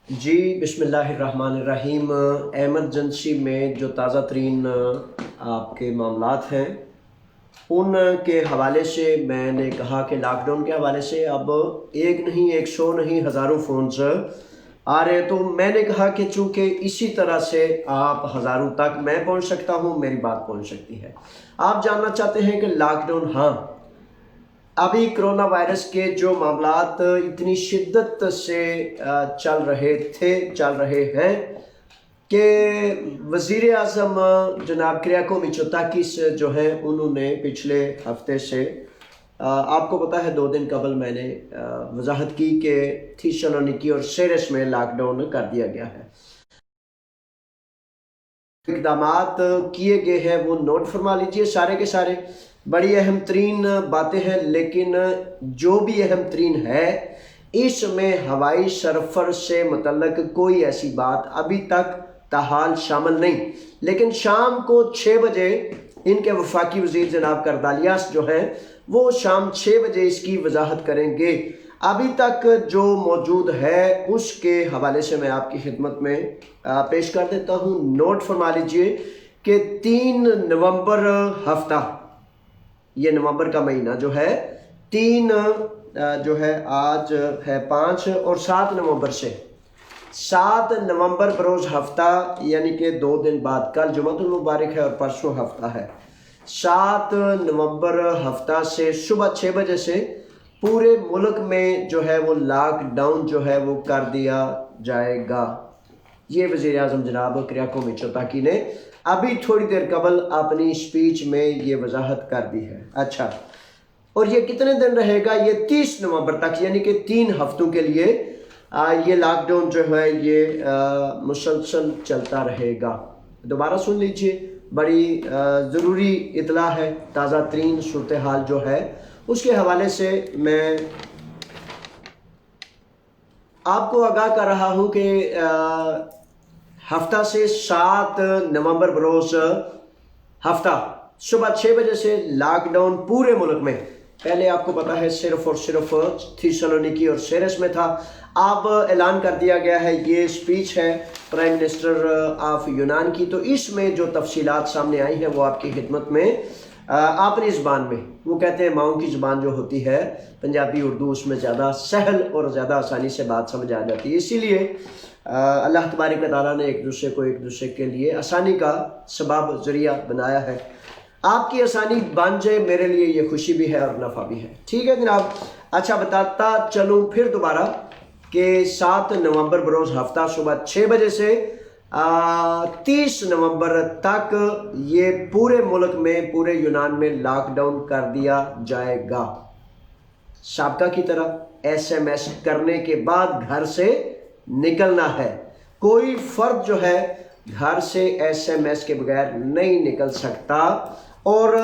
जी, बिस्मिल्लाहिर्रहमानिर्रहीम। एमरजेंसी में जो ताज़ा तरीन आपके मामलात हैं उनके हवाले से मैंने कहा कि लॉकडाउन के हवाले से अब एक नहीं, 100 नहीं, हज़ारों फ़ोन्स आ रहे। तो मैंने कहा कि चूँकि इसी तरह से आप हज़ारों तक मैं पहुँच सकता हूँ, मेरी बात पहुँच सकती है। आप जानना चाहते हैं कि लॉकडाउन, हाँ, अभी कोरोना वायरस के जो मामलात इतनी शिद्दत से चल रहे हैं कि वज़ीर आज़म जनाब किरियाको मिचोताकिस जो हैं उन्होंने पिछले हफ्ते से आपको पता है 2 दिन कबल मैंने वजाहत की कि थिस्सलुनीकी और सेरेस में लॉकडाउन कर दिया गया है। इकदामात किए गए हैं वो नोट फरमा लीजिए, सारे के सारे बड़ी अहम तरीन बातें हैं, लेकिन जो भी अहम तरीन है इसमें हवाई सफ़र से मुतल्लक कोई ऐसी बात अभी तक ताहाल शामिल नहीं। लेकिन शाम को 6 बजे इनके वफाकी वज़ीर जनाब करदालियास जो हैं वो शाम 6 बजे इसकी वजाहत करेंगे। अभी तक जो मौजूद है उसके हवाले से मैं आपकी खिदमत में पेश कर देता हूँ। नोट फरमा लीजिए कि 3 नवंबर हफ्ता, ये नवंबर का महीना जो है 3 जो है आज है 5 और 7 नवंबर से 7 नवंबर बरोज़ हफ्ता, यानी कि 2 दिन बाद, कल जुमातुल मुबारक है और परसों हफ्ता है। 7 नवंबर हफ्ता से सुबह 6 बजे से पूरे मुल्क में जो है वो लॉकडाउन जो है वो कर दिया जाएगा। ये वज़ीर आज़म जनाब किरियाको मिचोताकी ने अभी थोड़ी देर कबल अपनी स्पीच में ये वजाहत कर दी है। अच्छा, और ये कितने दिन रहेगा? ये 30 नवंबर तक, यानी कि 3 हफ्तों के लिए ये लॉकडाउन जो है ये मुसलसल चलता रहेगा। दोबारा सुन लीजिए, बड़ी ज़रूरी इतला है, ताज़ा तरीन सूरत हाल जो है उसके हवाले से मैं आपको आगाह कर रहा हूँ कि हफ्ता से 7 नवंबर बरोज़ हफ्ता सुबह 6 बजे से लॉकडाउन पूरे मुल्क में। पहले आपको पता है सिर्फ और सिर्फ थिस्सलुनीकी और सेरेस में था, अब ऐलान कर दिया गया है। ये स्पीच है प्राइम मिनिस्टर ऑफ यूनान की, तो इसमें जो तफसीलात सामने आई हैं वो आपकी खिदमत में अपनी ज़बान में, वो कहते हैं माओं की ज़बान जो होती है पंजाबी उर्दू, उसमें ज़्यादा सहल और ज़्यादा आसानी से बात समझ आ जाती है। इसीलिए अल्लाह तबारक व तआला ने एक दूसरे के लिए आसानी का सबब ज़रिया बनाया है। आपकी आसानी बन जाए, मेरे लिए ये खुशी भी है और नफ़ा भी है। ठीक है जनाब। अच्छा, बताता चलूँ फिर दोबारा कि 7 नवंबर बरोज़ हफ्ता सुबह 6 बजे से 30 नवंबर तक ये पूरे मुल्क में, पूरे यूनान में लॉकडाउन कर दिया जाएगा। साबका की तरह SMS करने के बाद घर से निकलना है। कोई फ़र्द जो है घर से SMS के बगैर नहीं निकल सकता। और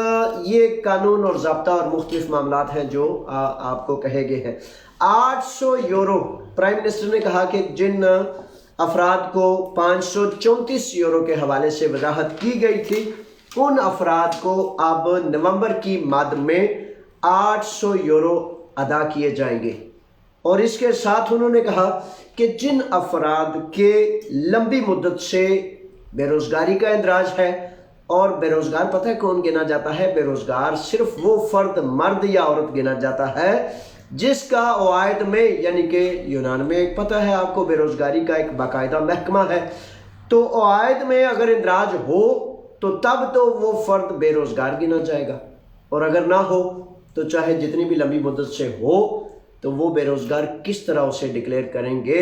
ये कानून और ज़ाब्ता और मुख्तलिफ मामलात हैं जो आपको कहे गए हैं। 800 यूरो प्राइम मिनिस्टर ने कहा कि जिन अफराद को 534 यूरो के हवाले से वजाहत की गई थी उन अफराद को अब नवंबर की मद में 800 यूरो अदा किए जाएंगे। और इसके साथ उन्होंने कहा कि जिन अफराद के लंबी मुद्दत से बेरोज़गारी का इंदराज है, और बेरोज़गार पता है कौन गिना जाता है? बेरोज़गार सिर्फ वो फ़र्द, मर्द या औरत गिना जाता है जिसका ओआयद में, यानी कि यूनान में एक पता है आपको बेरोज़गारी का एक बाकायदा महकमा है, तो ओआयद में अगर इंदराज हो तो तब तो वो फ़र्द बेरोज़गार गिना जाएगा, और अगर ना हो तो चाहे जितनी भी लंबी मुद्दत से हो तो वो बेरोज़गार किस तरह उसे डिक्लेयर करेंगे।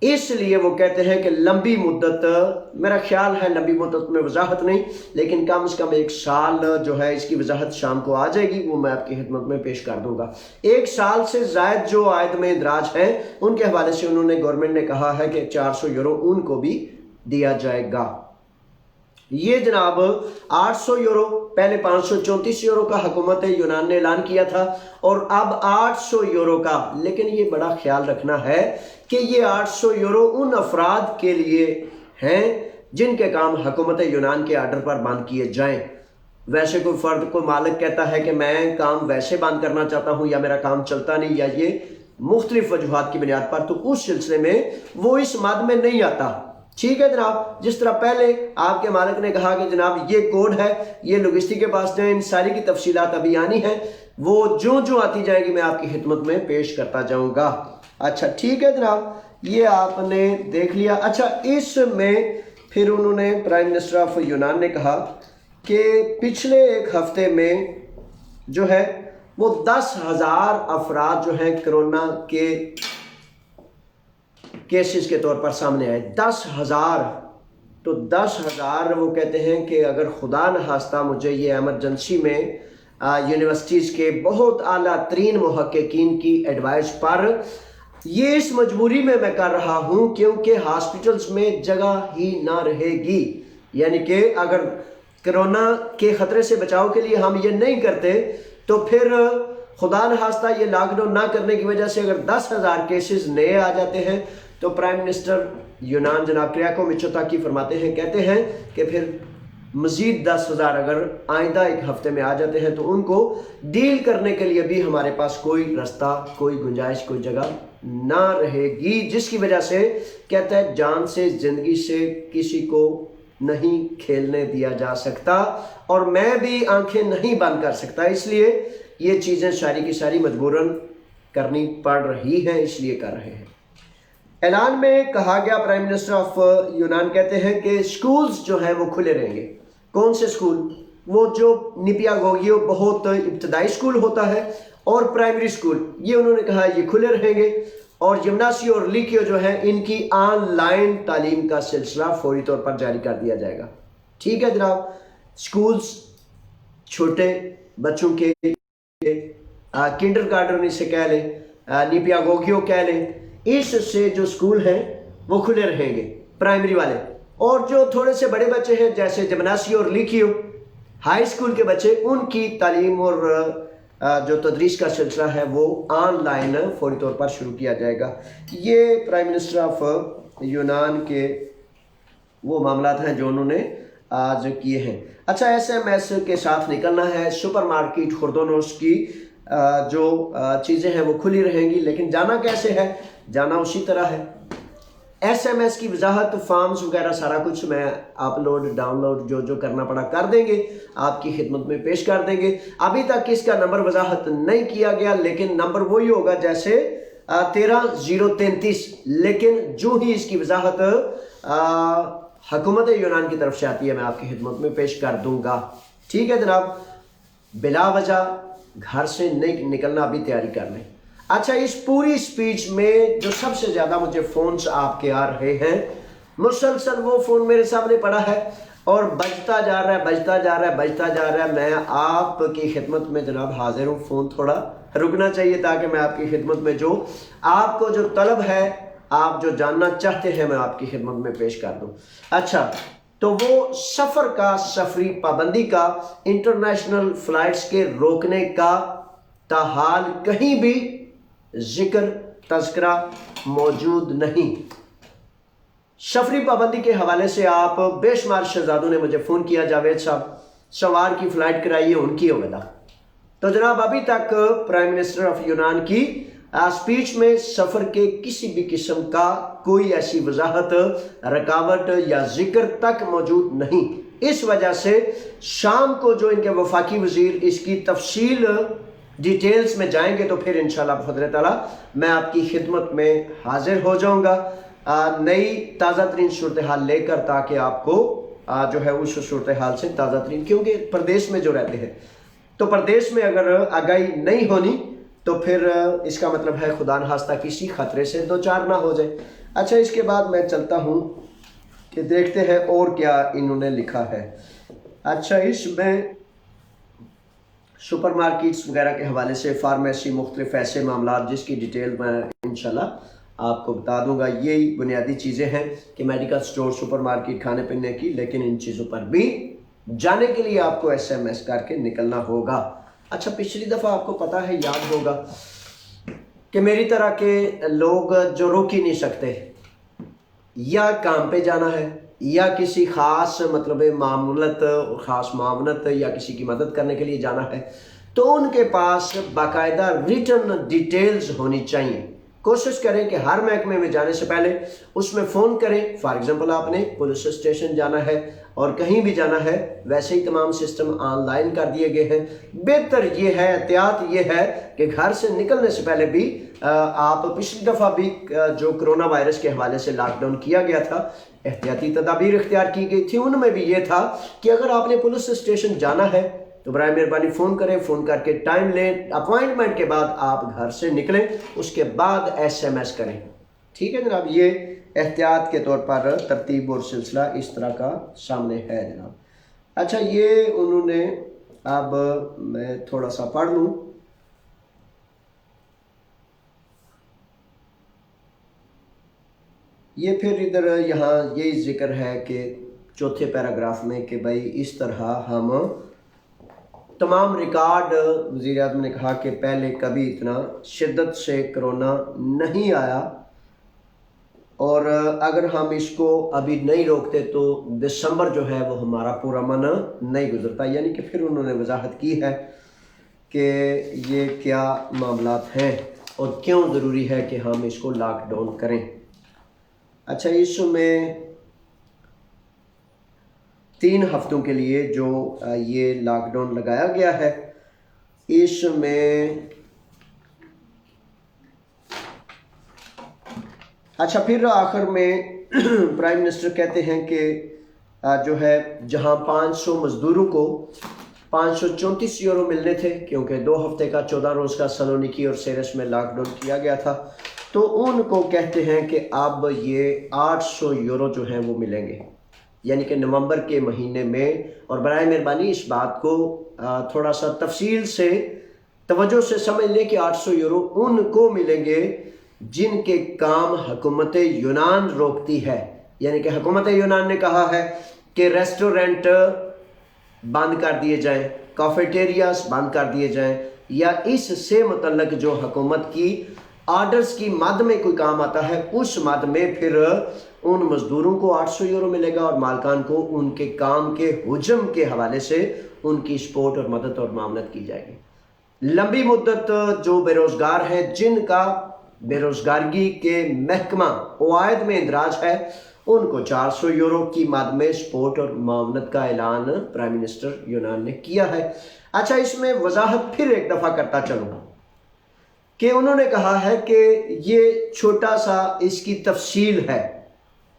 इसलिए वो कहते हैं कि लंबी मुद्दत, मेरा ख्याल है लंबी मुद्दत में वजाहत नहीं, लेकिन कम से कम 1 साल जो है इसकी वजाहत शाम को आ जाएगी, वो मैं आपकी खिदमत में पेश कर दूंगा। 1 साल से ज़ायद जो आयद में इंदराज हैं उनके हवाले से उन्होंने, गवर्नमेंट ने कहा है कि 400 यूरो उनको भी दिया जाएगा। ये जनाब 800 यूरो, पहले 534 यूरो का हुकूमत यूनान ने ऐलान किया था और अब 800 यूरो का। लेकिन ये बड़ा ख्याल रखना है कि ये 800 यूरो उन अफराद के लिए हैं जिनके काम हुकूमत यूनान के आर्डर पर बंद किए जाएं। वैसे कोई फ़र्द, कोई मालिक कहता है कि मैं काम वैसे बंद करना चाहता हूँ या मेरा काम चलता नहीं, या ये, مختلف وجوہات کی بنیاد پر، تو اس سلسلے میں وہ اس مد میں نہیں آتا۔ ٹھیک ہے جناب، جس طرح پہلے آپ کے مالک نے کہا کہ جناب یہ کوڈ ہے، یہ لوجسٹک کے پاس جائیں، ان ساری کی تفصیلات ابھی آنی ہیں، وہ جو آتی جائے گی میں آپ کی خدمت میں پیش کرتا جاؤں گا۔ اچھا ٹھیک ہے جناب، یہ آپ نے دیکھ لیا۔ اچھا، اس میں پھر انہوں نے پرائم منسٹر آف یونان نے کہا کہ پچھلے ایک ہفتے میں جو ہے وہ 10,000 افراد جو ہیں کرونا کے کیسز کے طور پر سامنے آئے۔ 10,000، تو 10,000 وہ کہتے ہیں کہ اگر خدا نخواستہ مجھے یہ ایمرجنسی میں یونیورسٹیز کے بہت اعلیٰ ترین محققین کی ایڈوائس پر یہ اس مجبوری میں کر رہا ہوں کیونکہ ہاسپٹلز میں جگہ ہی نہ رہے گی، یعنی کہ اگر کرونا کے خطرے سے بچاؤ کے لیے ہم یہ نہیں کرتے تو پھر خدا نخواستہ یہ لاک ڈاؤن نہ کرنے کی وجہ سے اگر 10,000 کیسز نئے آ جاتے ہیں تو پرائم منسٹر یونان جناب کریاکو مچوتاکی فرماتے ہیں، کہتے ہیں کہ پھر مزید 10,000 اگر آئندہ ایک ہفتے میں آ جاتے ہیں تو ان کو ڈیل کرنے کے لیے بھی ہمارے پاس کوئی رستہ، کوئی گنجائش، کوئی جگہ نہ رہے گی، جس کی وجہ سے کہتا ہے جان سے، زندگی سے کسی کو نہیں کھیلنے دیا جا سکتا، اور میں بھی آنکھیں نہیں بند کر سکتا، اس لیے یہ چیزیں ساری کی ساری مجبوراً کرنی پڑ رہی ہیں، اس لیے کر رہے ہیں۔ اعلان میں کہا گیا، پرائم منسٹر آف یونان کہتے ہیں کہ سکولز جو ہیں وہ کھلے رہیں گے۔ کون سے سکول؟ وہ جو نیپیا گوگیو بہت ابتدائی سکول ہوتا ہے اور پرائمری سکول، یہ انہوں نے کہا یہ کھلے رہیں گے، اور جمناسیو اور لیکیو جو ہیں ان کی آن لائن تعلیم کا سلسلہ فوری طور پر جاری کر دیا جائے گا۔ ٹھیک ہے جناب، سکولز چھوٹے بچوں کے کنڈر گارڈن سے کہہ لیں، نیپیا گوگیو کہہ لیں، اس سے جو سکول ہیں وہ کھلے رہیں گے پرائمری والے، اور جو تھوڑے سے بڑے بچے ہیں جیسے جمناسیو اور لیکیو ہائی سکول کے بچے، ان کی تعلیم اور جو تدریس کا سلسلہ ہے وہ آن لائن فوری طور پر شروع کیا جائے گا۔ یہ پرائم منسٹر آف یونان کے وہ معاملات ہیں جو انہوں نے آج کیے ہیں۔ اچھا، ایس ایم ایس کے ساتھ نکلنا ہے، سپر مارکیٹ خوردونوش کی جو چیزیں ہیں وہ کھلی رہیں گی، لیکن جانا کیسے ہے؟ جانا اسی طرح ہے۔ ایس ایم ایس کی وضاحت، فارمز وغیرہ سارا کچھ میں اپلوڈ ڈاؤن لوڈ جو کرنا پڑا کر دیں گے، آپ کی خدمت میں پیش کر دیں گے۔ ابھی تک اس کا نمبر وضاحت نہیں کیا گیا، لیکن نمبر وہی ہوگا جیسے 13,033، لیکن جو ہی اس کی وضاحت حکومت یونان کی طرف سے آتی ہے میں آپ کی خدمت میں پیش کر دوں گا۔ ٹھیک ہے جناب، بلا وجہ گھر سے نہیں نکلنا، ابھی تیاری کر لیں۔ اچھا، اس پوری سپیچ میں جو سب سے زیادہ مجھے فونز آپ کے آ رہے ہیں، مسلسل وہ فون میرے سامنے پڑا ہے اور بجتا جا رہا ہے، میں آپ کی خدمت میں جناب حاضر ہوں۔ فون تھوڑا رکنا چاہیے تاکہ میں آپ کی خدمت میں جو آپ کو جو طلب ہے، آپ جو جاننا چاہتے ہیں، میں آپ کی خدمت میں پیش کر دوں۔ اچھا، تو وہ سفر کا، سفری پابندی کا، انٹرنیشنل فلائٹس کے روکنے کا تاحال کہیں بھی ذکر، تذکرہ موجود نہیں۔ سفری پابندی کے حوالے سے آپ بے شمار شہزادوں نے مجھے فون کیا، جاوید صاحب سوار کی فلائٹ کرائیے، ان کی ہوگا۔ تو جناب ابھی تک پرائم منسٹر آف یونان کی اسپیچ میں سفر کے کسی بھی قسم کا کوئی ایسی وضاحت، رکاوٹ یا ذکر تک موجود نہیں۔ اس وجہ سے شام کو جو ان کے وفاقی وزیر اس کی تفصیل ڈیٹیلز میں جائیں گے تو پھر انشاءاللہ بفضل تعالیٰ میں آپ کی خدمت میں حاضر ہو جاؤں گا نئی تازہ ترین صورتحال لے کر، تاکہ آپ کو جو ہے اس صورتحال سے تازہ ترین، کیونکہ پردیش میں جو رہتے ہیں تو پردیش میں اگر آگاہی نہیں ہونی تو پھر اس کا مطلب ہے خدا نخواستہ کسی خطرے سے دوچار نہ ہو جائے۔ اچھا، اس کے بعد میں چلتا ہوں کہ دیکھتے ہیں اور کیا انہوں نے لکھا ہے۔ اچھا، اس میں سپر مارکیٹس وغیرہ کے حوالے سے، فارمیسی، مختلف ایسے معاملات جس کی ڈیٹیل میں انشاءاللہ آپ کو بتا دوں گا۔ یہی بنیادی چیزیں ہیں کہ میڈیکل سٹور، سپر مارکیٹ، کھانے پینے کی، لیکن ان چیزوں پر بھی جانے کے لیے آپ کو ایس ایم ایس کر کے نکلنا ہوگا۔ اچھا، پچھلی دفعہ آپ کو پتہ ہے، یاد ہوگا کہ میری طرح کے لوگ جو روک ہی نہیں سکتے، یا کام پہ جانا ہے یا کسی خاص خاص معاملت یا کسی کی مدد کرنے کے لیے جانا ہے، تو ان کے پاس باقاعدہ ریٹن ڈیٹیلز ہونی چاہیے. کوشش کریں کہ ہر محکمے میں جانے سے پہلے اس میں فون کریں. فار ایگزامپل آپ نے پولیس اسٹیشن جانا ہے اور کہیں بھی جانا ہے، ویسے ہی تمام سسٹم آن لائن کر دیے گئے ہیں. بہتر یہ ہے، احتیاط یہ ہے کہ گھر سے نکلنے سے پہلے بھی آپ پچھلی دفعہ بھی جو کرونا وائرس کے حوالے سے لاک ڈاؤن کیا گیا تھا، احتیاطی تدابیر اختیار کی گئی تھی. ان میں بھی یہ تھا کہ اگر آپ نے پولیس اسٹیشن جانا ہے تو برائے مہربانی فون کریں، فون کر کے ٹائم لیں، اپوائنٹمنٹ کے بعد آپ گھر سے نکلیں، اس کے بعد SMS کریں. ٹھیک ہے جناب، یہ احتیاط کے طور پر ترتیب اور سلسلہ اس طرح کا سامنے ہے جناب. اچھا، یہ انہوں نے، اب میں تھوڑا سا پڑھ لوں. یہ پھر ادھر یہاں یہی ذکر ہے کہ چوتھے پیراگراف میں کہ بھائی اس طرح ہم تمام ریکارڈ، وزیر اعظم نے کہا کہ پہلے کبھی اتنا شدت سے کرونا نہیں آیا، اور اگر ہم اس کو ابھی نہیں روکتے تو دسمبر جو ہے وہ ہمارا پورا من نہیں گزرتا. یعنی کہ پھر انہوں نے وضاحت کی ہے کہ یہ کیا معاملات ہیں اور کیوں ضروری ہے کہ ہم اس کو لاک ڈاؤن کریں. اچھا، اس میں 3 ہفتوں کے لیے جو یہ لاک ڈاؤن لگایا گیا ہے، اس میں اچھا پھر آخر میں پرائم منسٹر کہتے ہیں کہ جو ہے جہاں 500 مزدوروں کو 534 یورو ملنے تھے، کیونکہ 2 ہفتے کا 14 روز کا سلونیکی اور سیرس میں لاک ڈاؤن کیا گیا تھا، تو ان کو کہتے ہیں کہ اب یہ 800 یورو جو ہیں وہ ملیں گے، یعنی کہ نومبر کے مہینے میں. اور برائے مہربانی اس بات کو تھوڑا سا تفصیل سے توجہ سے سمجھ لیں کہ 800 یورو ان کو ملیں گے جن کے کام حکومت یونان روکتی ہے. یعنی کہ حکومت یونان نے کہا ہے کہ ریسٹورنٹ بند کر دیے جائیں، کافیٹیریاز بند کر دیے جائیں، یا اس سے متعلق جو حکومت کی آرڈرز کی مد میں کوئی کام آتا ہے، اس مد میں پھر ان مزدوروں کو 800 یورو ملے گا، اور مالکان کو ان کے کام کے حجم کے حوالے سے ان کی سپورٹ اور مدد اور معاونت کی جائے گی. لمبی مدت جو بے روزگار ہیں، جن کا بے روزگاری کے محکمہ قواعد میں اندراج ہے، ان کو 400 یورو کی مد میں سپورٹ اور معاونت کا اعلان پرائم منسٹر یونان نے کیا ہے. اچھا، اس میں وضاحت پھر ایک دفعہ کرتا چلوں کہ انہوں نے کہا ہے کہ یہ چھوٹا سا اس کی تفصیل ہے،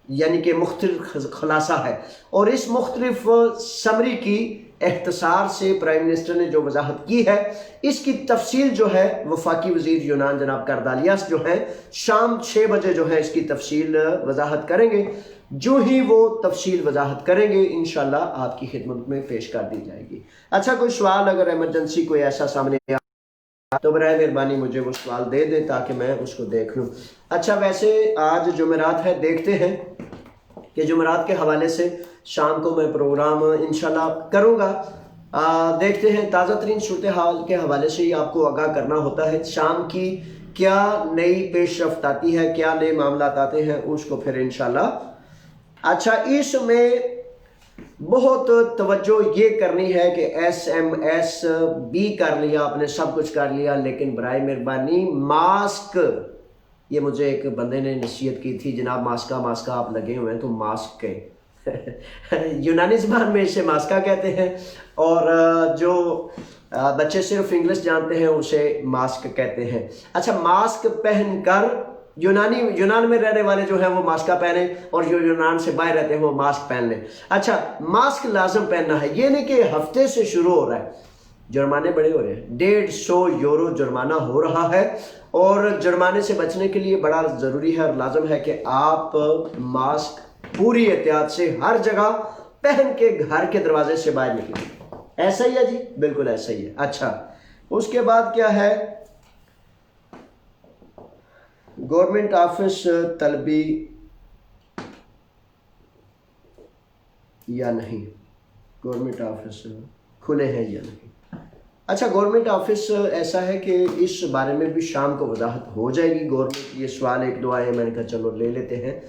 یعنی کہ مختلف خلاصہ ہے، اور اس مختلف سمری کی اختصار سے پرائم منسٹر نے جو وضاحت کی ہے، اس کی تفصیل جو ہے وفاقی وزیر یونان جناب کردالیاس جو ہیں شام 6 بجے جو ہے اس کی تفصیل وضاحت کریں گے. جو ہی وہ تفصیل وضاحت کریں گے انشاءاللہ آپ کی خدمت میں پیش کر دی جائے گی. اچھا، کوئی سوال اگر ایمرجنسی کوئی ایسا سامنے تو برائے مہربانی مجھے وہ سوال دے دیں تاکہ میں اس کو دیکھ لوں. اچھا، ویسے آج جمعرات ہے، دیکھتے ہیں کہ جمعرات کے حوالے سے شام کو میں پروگرام انشاءاللہ کروں گا. دیکھتے ہیں، تازہ ترین صورتحال کے حوالے سے ہی آپ کو آگاہ کرنا ہوتا ہے. شام کی کیا نئی پیش رفت آتی ہے، کیا نئے معاملات آتے ہیں، اس کو پھر انشاءاللہ. اچھا، اس میں بہت توجہ یہ کرنی ہے کہ SMS بھی کر لیا آپ نے، سب کچھ کر لیا، لیکن برائے مہربانی ماسک، یہ مجھے ایک بندے نے نصیحت کی تھی، جناب ماسکا آپ لگے ہوئے ہیں تو ماسک کے یونانی زبان میں اسے ماسکا کہتے ہیں، اور جو بچے صرف انگلش جانتے ہیں اسے ماسک کہتے ہیں. اچھا، ماسک پہن کر یونان میں رہنے والے جو ہیں وہ ماسکا پہنیں، اور جو یونان سے باہر رہتے ہیں وہ ماسک پہن لیں. اچھا، ماسک لازم پہننا ہے، یہ نہیں کہ ہفتے سے شروع ہو رہا ہے. جرمانے بڑے ہو رہے ہیں، 150 یورو جرمانہ ہو رہا ہے، اور جرمانے سے بچنے کے لیے بڑا ضروری ہے اور لازم ہے کہ آپ ماسک پوری احتیاط سے ہر جگہ پہن کے گھر کے دروازے سے باہر نکلیں. ایسا ہی ہے جی، بالکل ایسا ہی ہے. اچھا، اس کے بعد کیا ہے، گورنمنٹ آفس طلبی یا نہیں، گورنمنٹ آفس کھلے ہیں یا نہیں. اچھا، گورنمنٹ آفس ایسا ہے کہ اس بارے میں بھی شام کو وضاحت ہو جائے گی. گورنمنٹ یہ سوال 1-2 آئے، میں نے کہا چلو لے لیتے ہیں.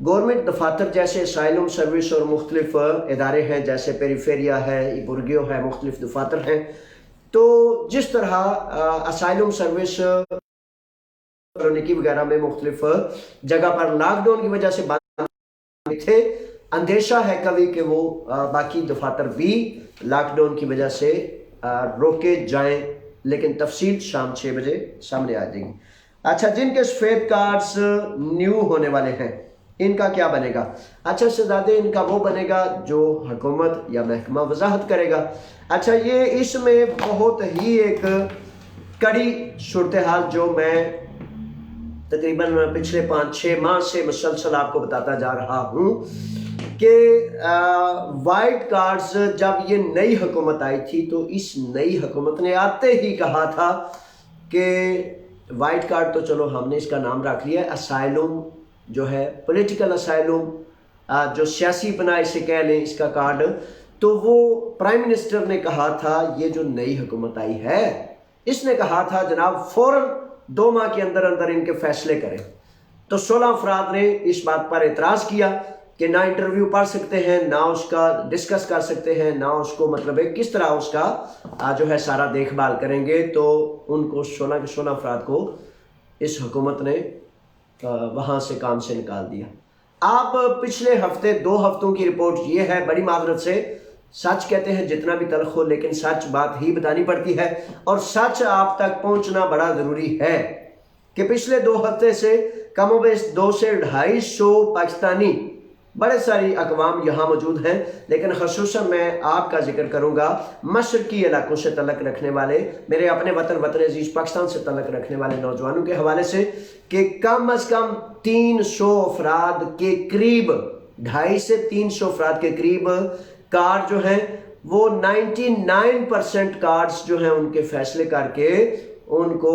گورنمنٹ دفاتر جیسے اسائلم سروس اور مختلف ادارے ہیں، جیسے پیریفیریا ہے، بورگیو ہے، مختلف دفاتر ہیں، تو جس طرح اسائلم سروس وغیرہ میں مختلف جگہ پر لاک ڈاؤن کی وجہ سے بند تھے، اندیشہ ہے کبھی کہ وہ باقی دفاتر بھی لاک ڈاؤن کی وجہ سے روکے جائیں، لیکن تفصیل شام 6 بجے سامنے آ جائے گی۔ اچھا، جن کے سفید کارڈز نیو ہونے والے ہیں ان کا کیا بنے گا؟ اچھا شہزادے، ان کا وہ بنے گا جو حکومت یا محکمہ وضاحت کرے گا۔ اچھا، یہ اس میں بہت ہی ایک کڑی صورتحال جو میں تقریباً پچھلے 5-6 ماہ سے مسلسل آپ کو بتاتا جا رہا ہوں کہ وائٹ کارڈز جب یہ نئی حکومت آئی تھی تو اس نئی حکومت نے آتے ہی کہا تھا کہ وائٹ کارڈ تو چلو ہم نے اس کا نام رکھ لیا ہے، اسائلم جو ہے پولیٹیکل اسائلم، جو سیاسی پناہ اسے کہہ لیں اس کا کارڈ، تو وہ پرائم منسٹر نے کہا تھا یہ جو نئی حکومت آئی ہے اس نے کہا تھا جناب فوراً 2 ماہ کے اندر اندر ان کے فیصلے کریں۔ تو 16 افراد نے اس بات پر اعتراض کیا کہ نہ انٹرویو پڑھ سکتے ہیں، نہ اس کا ڈسکس کر سکتے ہیں، نہ اس کو مطلب ہے کس طرح اس کا جو ہے سارا دیکھ بھال کریں گے۔ تو ان کو 16 کے 16 افراد کو اس حکومت نے وہاں سے کام سے نکال دیا۔ آپ پچھلے ہفتے 2 ہفتوں کی رپورٹ یہ ہے، بڑی معذرت سے سچ کہتے ہیں جتنا بھی تلخ ہو لیکن سچ بات ہی بتانی پڑتی ہے، اور سچ آپ تک پہنچنا بڑا ضروری ہے کہ پچھلے 2 ہفتے سے کم و بیش 200 سے 250 پاکستانی، بڑے ساری اقوام یہاں موجود ہیں، لیکن خصوصاً میں آپ کا ذکر کروں گا مشرقی علاقوں سے تعلق رکھنے والے، میرے اپنے وطن عزیز پاکستان سے تعلق رکھنے والے نوجوانوں کے حوالے سے، کہ کم از کم 300 افراد کے قریب، 250 سے 300 افراد کے قریب کارڈ جو ہیں وہ 99% کارڈز جو ہیں ان کے فیصلے کر کے ان کو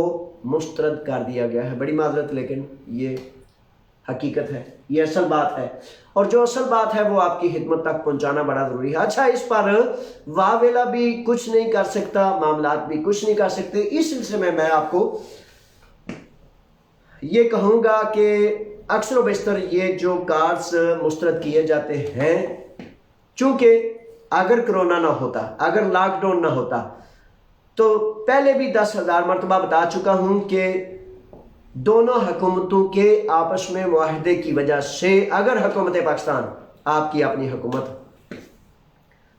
مسترد کر دیا گیا ہے۔ بڑی معذرت لیکن یہ حقیقت ہے، یہ اصل بات ہے، اور جو اصل بات ہے وہ آپ کی خدمت تک پہنچانا بڑا ضروری ہے۔ اچھا، اس پر واویلا بھی کچھ نہیں کر سکتا، معاملات بھی کچھ نہیں کر سکتے۔ اس سلسلے میں آپ کو یہ کہوں گا کہ اکثر و بیشتر یہ جو کارڈز مسترد کیے جاتے ہیں، چونکہ اگر کرونا نہ ہوتا، اگر لاک ڈاؤن نہ ہوتا، تو پہلے بھی 10,000 مرتبہ بتا چکا ہوں کہ دونوں حکومتوں کے آپس میں معاہدے کی وجہ سے اگر حکومت پاکستان، آپ کی اپنی حکومت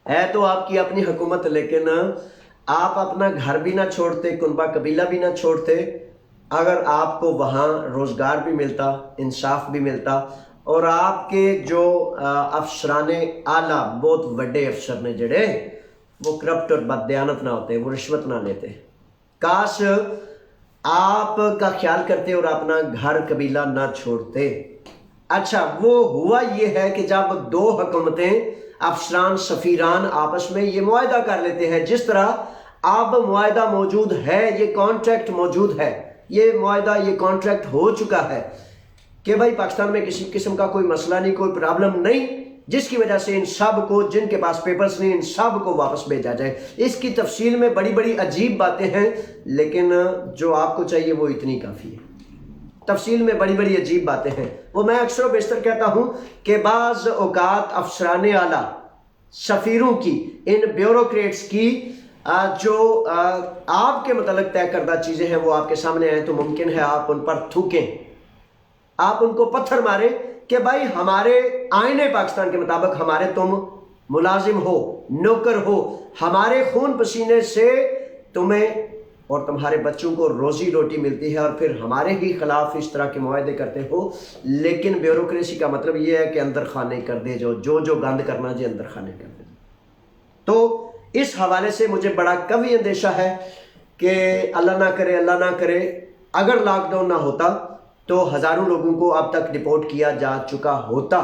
ہے تو آپ کی اپنی حکومت، لیکن آپ اپنا گھر بھی نہ چھوڑتے، کنبہ قبیلہ بھی نہ چھوڑتے، اگر آپ کو وہاں روزگار بھی ملتا، انصاف بھی ملتا، اور آپ کے جو افسران اعلیٰ بہت بڑے افسر نے جڑے وہ کرپٹ اور بددیانت نہ ہوتے، وہ رشوت نہ لیتے، کاش آپ کا خیال کرتے اور اپنا گھر قبیلہ نہ چھوڑتے۔ اچھا، وہ ہوا یہ ہے کہ جب 2 حکومتیں، افسران، سفیران آپس میں یہ معاہدہ کر لیتے ہیں، جس طرح اب معاہدہ موجود ہے، یہ کانٹریکٹ موجود ہے، یہ معاہدہ، یہ کانٹریکٹ ہو چکا ہے کہ بھائی پاکستان میں کسی قسم کا کوئی مسئلہ نہیں، کوئی پرابلم نہیں، جس کی وجہ سے ان سب کو، جن کے پاس پیپرز نہیں، ان سب کو واپس بھیجا جائے۔ اس کی تفصیل میں بڑی بڑی عجیب باتیں ہیں، لیکن جو آپ کو چاہیے وہ اتنی کافی ہے۔ تفصیل میں بڑی بڑی عجیب باتیں ہیں، وہ میں اکثر و بیشتر کہتا ہوں کہ بعض اوقات افسران اعلیٰ، سفیروں کی، ان بیوروکریٹس کی جو آپ کے متعلق طے کردہ چیزیں ہیں وہ آپ کے سامنے آئیں تو ممکن ہے آپ ان پر تھوکیں، آپ ان کو پتھر ماریں کہ بھائی ہمارے آئین پاکستان کے مطابق ہمارے تم ملازم ہو، نوکر ہو، ہمارے خون پسینے سے تمہیں اور تمہارے بچوں کو روزی روٹی ملتی ہے، اور پھر ہمارے ہی خلاف اس طرح کے معاہدے کرتے ہو۔ لیکن بیوروکریسی کا مطلب یہ ہے کہ اندر خانے کر دے، جو گند کرنا جی اندر خانے کر دے۔ تو اس حوالے سے مجھے بڑا قوی اندیشہ ہے کہ اللہ نہ کرے، اللہ نہ کرے، اگر لاک ڈاؤن نہ ہوتا تو ہزاروں لوگوں کو اب تک ڈپورٹ کیا جا چکا ہوتا۔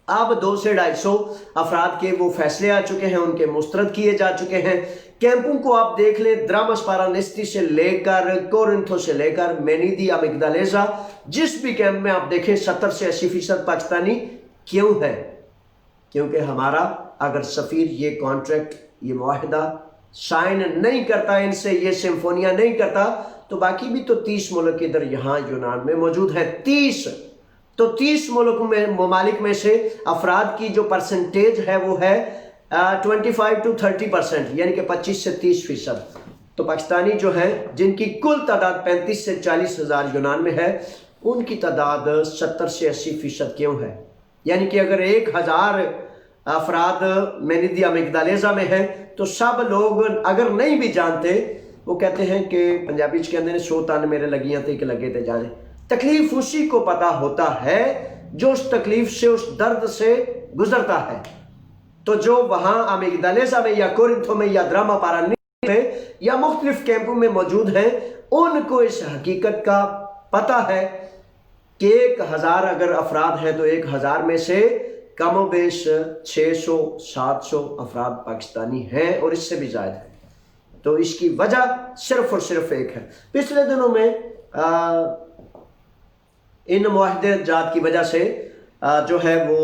اب 200 سے 250 افراد کے وہ فیصلے آ چکے ہیں، ان کے مسترد کیے جا چکے ہیں۔ کیمپوں کو آپ دیکھ لیں، درامس پارانستی سے لے کر کورنتھو سے لے کر مینیدی امگدالیزا، جس بھی کیمپ میں آپ دیکھیں 70 سے 80% پاکستانی کیوں ہے؟ کیونکہ ہمارا اگر سفیر یہ کانٹریکٹ، یہ معاہدہ سائن نہیں کرتا، ان سے یہ سمفونیاں نہیں کرتا، تو باقی بھی تو 30 ملک ادھر یہاں یونان میں موجود ہے، 30 تو 30 ممالک میں سے افراد کی جو پرسنٹیج ہے وہ ہے 25 to 30%, यानी कि 25 से 30%। तो पाकिस्तानी जो हैं जिनकी कुल तादाद 35 से 40 हज़ार यूनान में है, उनकी तादाद 70 से 80% क्यों है? यानी कि अगर 1000 अफराद मेनिदिया मिगदालेजा में हैं तो सब लोग अगर नहीं भी जानते, वो कहते हैं कि पंजाबी च कहते हैं 100 तन मेरे लगियां थे कि लगे थे जाने। तकलीफ उसी को पता होता है जो उस तकलीफ से, उस दर्द से गुजरता है। तो जो वहाँ अमिगदालेजा में या कोरिंथो में या ड्रामा पारानी में या मुख्तलिफ कैंपों में मौजूद हैं, उनको इस हकीकत का पता है कि 1000 अगर अफराद हैं तो 1000 में से कम बेश 600-700 अफराद पाकिस्तानी हैं और इससे भी ज़्यादा है। तो इसकी वजह सिर्फ और सिर्फ एक है। पिछले दिनों में इन मुआहदे जात की वजह से जो है वो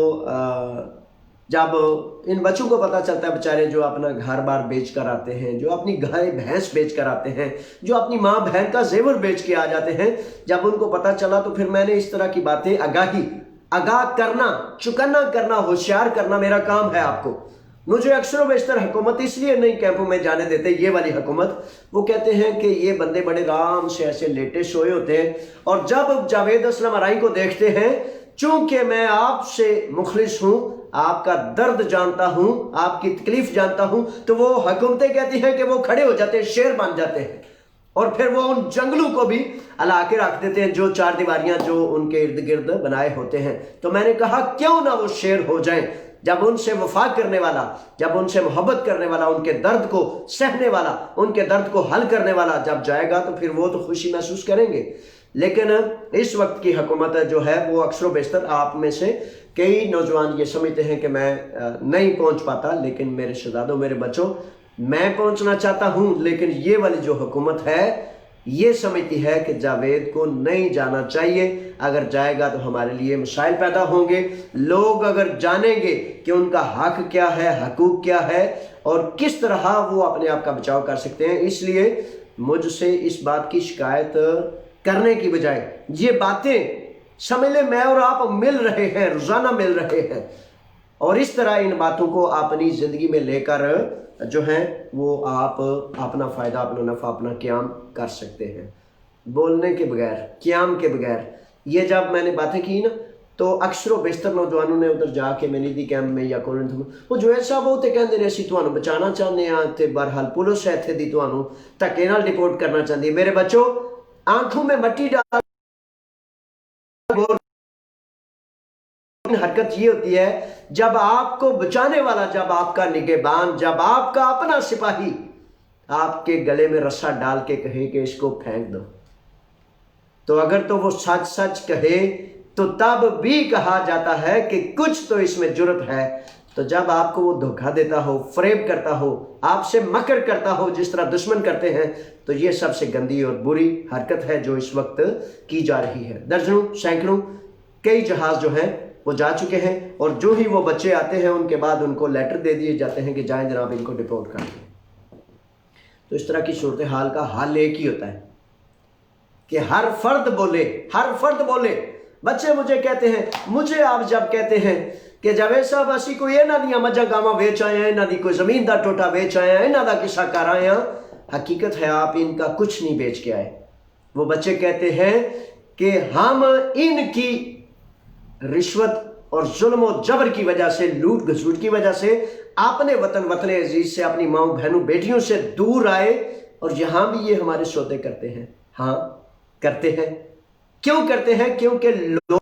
जब इन बच्चों को पता चलता है, बेचारे जो अपना घर बार बेच कर आते हैं, जो अपनी गाय भैंस बेच कर आते हैं, जो अपनी माँ बहन का जेवर बेच के आ जाते हैं, जब उनको पता चला तो फिर मैंने इस तरह की बातें आगाह करना, चुकन्ना करना, होशियार करना मेरा काम है आपको। मुझे अक्सर बेशतर हुकूमत इसलिए नहीं कैंपों में जाने देते, ये वाली हुकूमत, वो कहते हैं कि ये बंदे बड़े आराम से ऐसे लेटे सोए होते हैं, और जब जावेद असलम अराई को देखते हैं, चूंकि मैं आपसे मुखलिस हूँ, आपका दर्द जानता हूँ, आपकी तकलीफ जानता हूँ, तो वो हुकूमतें कहती हैं कि वो खड़े हो जाते हैं, शेर बन जाते हैं, और फिर वो उन जंगलों को भी अला के रख देते हैं, जो 4 दीवारियां जो उनके इर्द गिर्द बनाए होते हैं। तो मैंने कहा क्यों ना वो शेर हो जाएं, जब उनसे वफा करने वाला, जब उनसे मोहब्बत करने वाला, उनके दर्द को सहने वाला, उनके दर्द को हल करने वाला जब जाएगा तो फिर वो तो खुशी महसूस करेंगे। लेकिन इस वक्त की हुकूमत जो है वो अक्सर बेशतर, आप में से कई नौजवान ये समझते हैं कि मैं नहीं पहुंच पाता, लेकिन मेरे शहजादों, मेरे बच्चों, मैं पहुंचना चाहता हूं, लेकिन ये वाली जो हुकूमत है ये समझती है कि जावेद को नहीं जाना चाहिए। अगर जाएगा तो हमारे लिए मसाइल पैदा होंगे। लोग अगर जानेंगे कि उनका हक क्या है, हकूक क्या है और किस तरह वो अपने आप का बचाव कर सकते हैं, इसलिए मुझसे इस बात की शिकायत करने की बजाय ये बातें समझ ले, मैं और आप मिल रहे हैं, रोजाना मिल रहे हैं, और इस तरह इन बातों को अपनी जिंदगी में लेकर जो है वो आप अपना फ़ायदा, अपना नफ़ा, अपना क़याम कर सकते हैं, बोलने के बगैर, क़याम के बगैर। ये जब मैंने बातें की ना, तो अक्सर बेशतर नौजवानों ने उधर जाके मेनिदी कैंप में या कोरिंथ में वो जो है साहब वो तो कहते हैं असीं तुहानूं बचाना चाहते हैं, तो बहरहाल पुलिस है इत्थे दी तुहानूं धक्के नाल डिपोर्ट करना चाहती है। मेरे बच्चों, आंखों में मट्टी डाल हरकत ये होती है जब आपको बचाने वाला, जब आपका निगहबान, जब आपका अपना सिपाही आपके गले में रस्सा डाल के कहे कि इसको फेंक दो, तो अगर तो वो सच सच कहे तो तब भी कहा जाता है कि कुछ तो इसमें जुर्रत है। तो जब आपको वो धोखा देता हो, फरेब करता हो, आपसे मकर करता हो जिस तरह दुश्मन करते हैं, तो ये सबसे गंदी और बुरी हरकत है जो इस वक्त की जा रही है। दर्जनों, सैकड़ों, कई जहाज जो हैं वो जा चुके हैं, और जो ही वो बच्चे आते हैं उनके बाद उनको लेटर दे दिए जाते हैं कि जाएं जनाब, इनको डिपोर्ट कर दें। तो इस तरह की सूरत हाल का हल एक ही होता है कि हर फर्द बोले, हर फर्द बोले। बच्चे मुझे कहते हैं, मुझे आप जब कहते हैं कि जावेद साहब असी कोई इन्हां दी मझां गावां वेच आए हैं, इन्हां दी कोई जमीन का टोटा वेच आए हैं, इन्हां दा किस्सा कर आए हैं, हकीकत है आप इनका कुछ नहीं बेच के आए। वो बच्चे कहते हैं कि हम इनकी रिश्वत और जुल्म और जबर की वजह से, लूट घसूट की वजह से अपने वतन, वतन अजीज से, अपनी माँ बहनों बेटियों से दूर आए, और यहाँ भी ये हमारे सौदे करते हैं। हाँ, करते हैं। क्यों करते हैं? क्योंकि लोग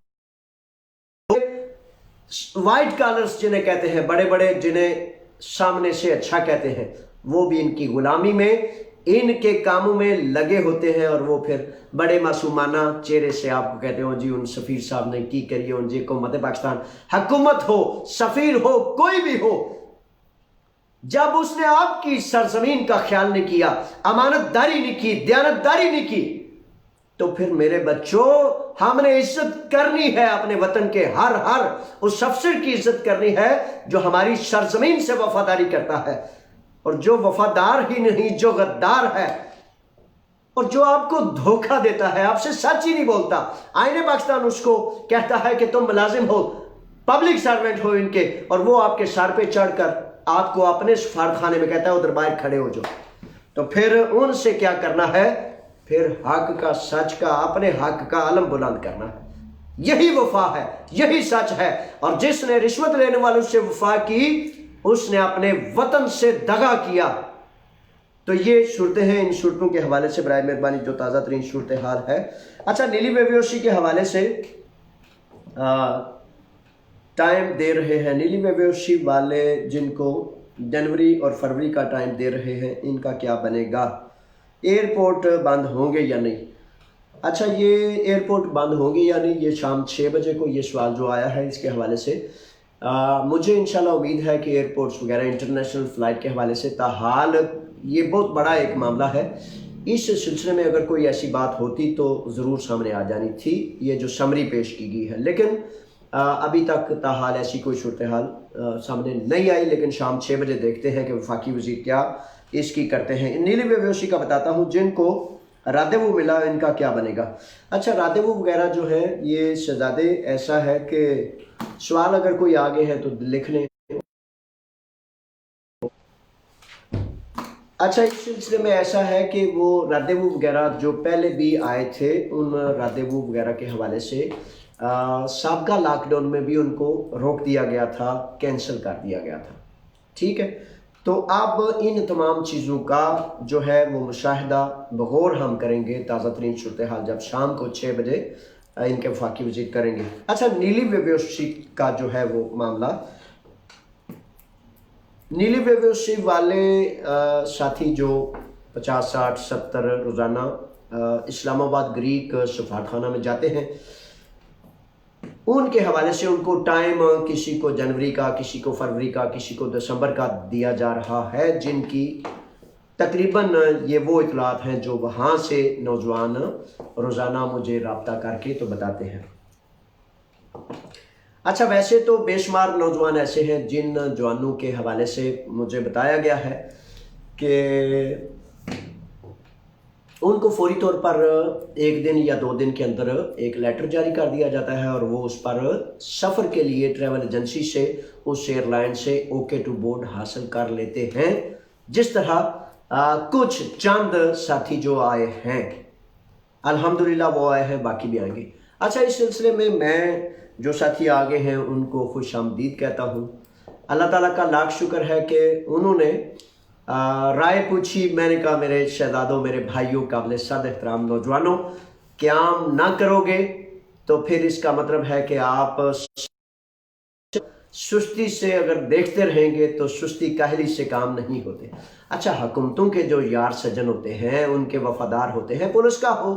वाइट कॉलर्स जिन्हें कहते हैं, बड़े बड़े जिन्हें सामने से अच्छा कहते हैं, वो भी इनकी गुलामी में, इनके कामों में लगे होते हैं, और वो फिर बड़े मासूमाना चेहरे से आपको कहते हो जी उन सफ़ीर साहब ने की करिए, उन जी हुकूमत पाकिस्तान, हुकूमत हो, सफ़ीर हो, कोई भी हो, जब उसने आपकी सरजमीन का ख्याल नहीं किया, अमानतदारी नहीं की, दयानतदारी नहीं की, तो फिर मेरे बच्चों हमने इज्जत करनी है अपने वतन के, हर हर उस अफसर की इज्जत करनी है जो हमारी सरजमीन से वफादारी करता है, और जो वफादार ही नहीं, जो गद्दार है और जो आपको धोखा देता है, आपसे सच ही नहीं बोलता। आईने पाकिस्तान उसको कहता है कि तुम मुलाजिम हो, पब्लिक सर्वेंट हो इनके, और वो आपके सर पे चढ़कर आपको अपने सफारत खाने में कहता है उधर बाहर खड़े हो जाओ, तो फिर उनसे क्या करना है, फिर हक का, सच का, अपने हक का अलम बुलंद करना है। यही वफा है, यही सच है। और जिसने रिश्वत लेने वालों से वफा की, उसने अपने वतन से दगा किया। तो ये सूरतें हैं। इन सूरतों के हवाले से बराए मेहरबानी जो ताज़ा तरीन सूरत हाल है। अच्छा, नीली बेबेहोशी के हवाले से टाइम दे रहे हैं। नीली बेबेहोशी वाले जिनको जनवरी और फरवरी का टाइम दे रहे हैं, इनका क्या बनेगा? एयरपोर्ट बंद होंगे या नहीं? अच्छा, ये एयरपोर्ट बंद होंगे या नहीं, ये शाम 6 बजे को ये सवाल जो आया है, इसके हवाले से मुझे इंशाल्लाह उम्मीद है कि एयरपोर्ट्स वगैरह इंटरनेशनल फ़्लाइट के हवाले से, ताहाल ये बहुत बड़ा एक मामला है। इस सिलसिले में अगर कोई ऐसी बात होती तो ज़रूर सामने आ जानी थी, ये जो समरी पेश की गई है। लेकिन अभी तक ताहाल ऐसी कोई सूरत हाल सामने नहीं आई। लेकिन शाम 6 बजे देखते हैं कि वफाकी वज़ीर क्या इसकी करते हैं। नीली बेबेहोशी का बताता हूँ, जिनको रादेवू मिला इनका क्या बनेगा? अच्छा, रादेवू वगैरह जो है ये शहजादे, ऐसा है कि सवाल अगर कोई आगे है तो लिख लें। अच्छा, इस सिलसिले में ऐसा है कि वो रादेवू वगैरह जो पहले भी आए थे, उन रादेवू वगैरह के हवाले से साबका लॉकडाउन में भी उनको रोक दिया गया था, कैंसिल कर दिया गया था। ठीक है, तो अब इन तमाम चीज़ों का जो है वो मुशाहिदा बगौर हम करेंगे। ताज़ा तरीन सूरत हाल जब शाम को 6 बजे इनके वफाकी वज़ीर करेंगे। अच्छा, नीली बेबेहोशी का जो है वो मामला, नीली बेबेहोशी वाले साथी जो 50, 60, 70 रोज़ाना इस्लामाबाद ग्रीक सफारतखाना में जाते हैं, उनके हवाले से उनको टाइम किसी को जनवरी का, किसी को फरवरी का, किसी को दिसंबर का दिया जा रहा है, जिनकी तकरीबन ये वो इतलात हैं जो वहाँ से नौजवान रोज़ाना मुझे रब्ता करके तो बताते हैं। अच्छा, वैसे तो बेशुमार नौजवान ऐसे हैं जिन जवानों के हवाले से मुझे बताया गया है कि उनको फौरी तौर पर 1 दिन या 2 दिन के अंदर एक लेटर जारी कर दिया जाता है और वो उस पर सफ़र के लिए ट्रैवल एजेंसी से, उस एयरलाइन से ओके टू बोर्ड हासिल कर लेते हैं। जिस तरह कुछ चंद साथी जो आए हैं, अल्हम्दुलिल्लाह वो आए हैं, बाकी भी आएंगे। अच्छा, इस सिलसिले में मैं जो साथी आगे हैं उनको खुश आमदीद कहता हूँ। अल्लाह ताला का लाख शुक्र है कि उन्होंने राय पूछी। मैंने कहा मेरे शहजादों, मेरे भाइयों, काबिल सद एहतराम नौजवानों, क़याम ना करोगे तो फिर इसका मतलब है कि आप सुस्ती से अगर देखते रहेंगे तो सुस्ती काहली से काम नहीं होते। अच्छा, हुकूमतों के जो यार सज्जन होते हैं, उनके वफादार होते हैं, पुलिस का हो